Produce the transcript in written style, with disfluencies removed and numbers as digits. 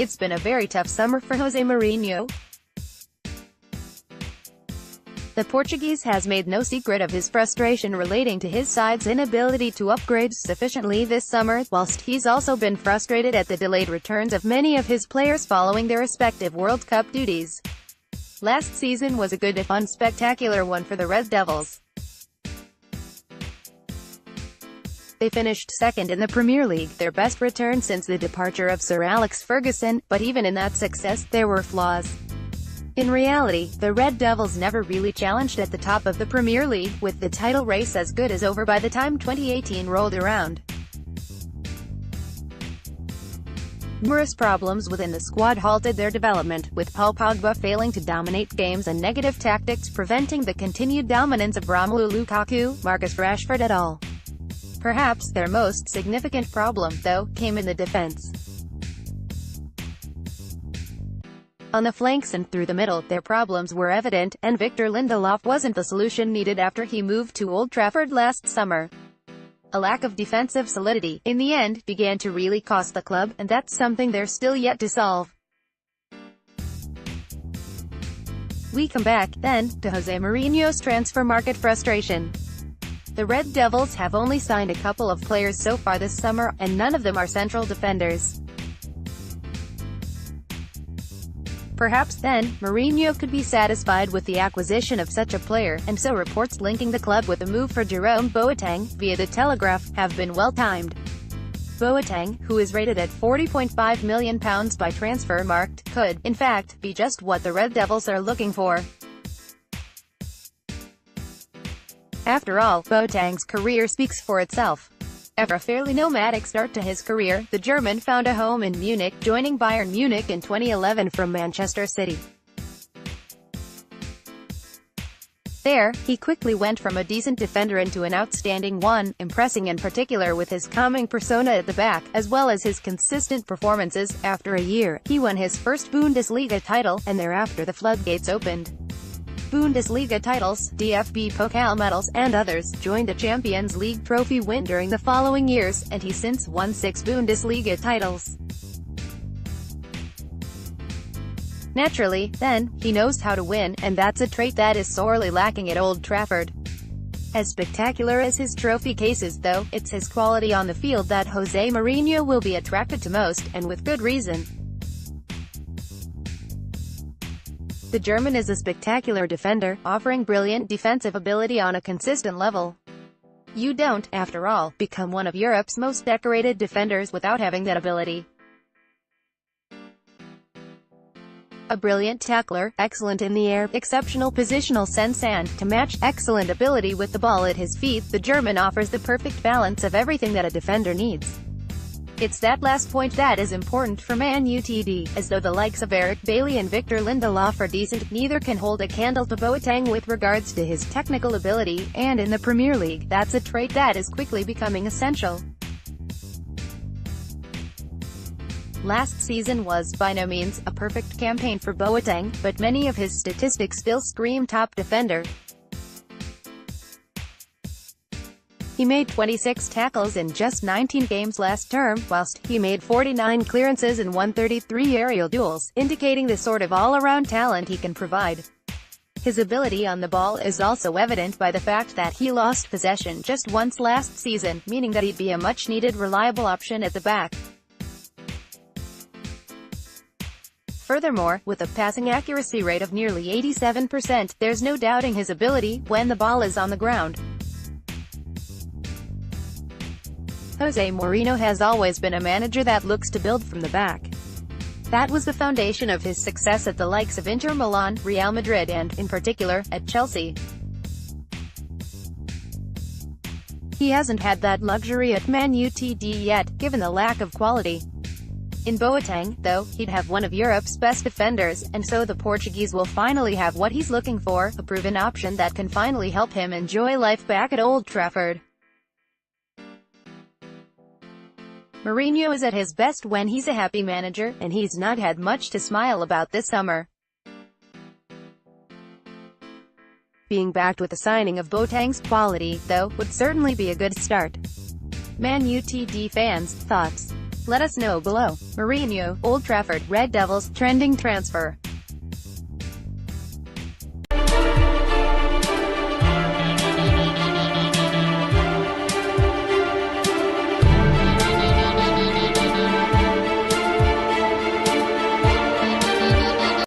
It's been a very tough summer for Jose Mourinho. The Portuguese has made no secret of his frustration relating to his side's inability to upgrade sufficiently this summer, whilst he's also been frustrated at the delayed returns of many of his players following their respective World Cup duties. Last season was a good if unspectacular one for the Red Devils. They finished second in the Premier League, their best return since the departure of Sir Alex Ferguson, but even in that success, there were flaws. In reality, the Red Devils never really challenged at the top of the Premier League, with the title race as good as over by the time 2018 rolled around. Numerous problems within the squad halted their development, with Paul Pogba failing to dominate games and negative tactics preventing the continued dominance of Romelu Lukaku, Marcus Rashford et al. Perhaps their most significant problem, though, came in the defense. On the flanks and through the middle, their problems were evident, and Victor Lindelof wasn't the solution needed after he moved to Old Trafford last summer. A lack of defensive solidity, in the end, began to really cost the club, and that's something they're still yet to solve. We come back, then, to Jose Mourinho's transfer market frustration. The Red Devils have only signed a couple of players so far this summer, and none of them are central defenders. Perhaps, then, Mourinho could be satisfied with the acquisition of such a player, and so reports linking the club with a move for Jerome Boateng, via The Telegraph, have been well-timed. Boateng, who is rated at £40.5 million by Transfermarkt, could, in fact, be just what the Red Devils are looking for. After all, Boateng's career speaks for itself. After a fairly nomadic start to his career, the German found a home in Munich, joining Bayern Munich in 2011 from Manchester City. There, he quickly went from a decent defender into an outstanding one, impressing in particular with his calming persona at the back, as well as his consistent performances. After a year, he won his first Bundesliga title, and thereafter the floodgates opened. Bundesliga titles, DFB Pokal medals, and others, joined a Champions League trophy win during the following years, and he since won 6 Bundesliga titles. Naturally, then, he knows how to win, and that's a trait that is sorely lacking at Old Trafford. As spectacular as his trophy case is, though, it's his quality on the field that Jose Mourinho will be attracted to most, and with good reason. The German is a spectacular defender, offering brilliant defensive ability on a consistent level. You don't, after all, become one of Europe's most decorated defenders without having that ability. A brilliant tackler, excellent in the air, exceptional positional sense and, to match, excellent ability with the ball at his feet, the German offers the perfect balance of everything that a defender needs. It's that last point that is important for Man Utd, as though the likes of Eric Bailly and Victor Lindelof are decent, neither can hold a candle to Boateng with regards to his technical ability, and in the Premier League, that's a trait that is quickly becoming essential. Last season was, by no means, a perfect campaign for Boateng, but many of his statistics still scream top defender. He made 26 tackles in just 19 games last term, whilst he made 49 clearances and won 33 aerial duels, indicating the sort of all-around talent he can provide. His ability on the ball is also evident by the fact that he lost possession just once last season, meaning that he'd be a much-needed reliable option at the back. Furthermore, with a passing accuracy rate of nearly 87%, there's no doubting his ability when the ball is on the ground. Jose Mourinho has always been a manager that looks to build from the back. That was the foundation of his success at the likes of Inter Milan, Real Madrid and, in particular, at Chelsea. He hasn't had that luxury at Man Utd yet, given the lack of quality. In Boateng, though, he'd have one of Europe's best defenders, and so the Portuguese will finally have what he's looking for, a proven option that can finally help him enjoy life back at Old Trafford. Mourinho is at his best when he's a happy manager, and he's not had much to smile about this summer. Being backed with the signing of Boateng's quality, though, would certainly be a good start. Man Utd fans, thoughts? Let us know below. Mourinho, Old Trafford, Red Devils, trending transfer.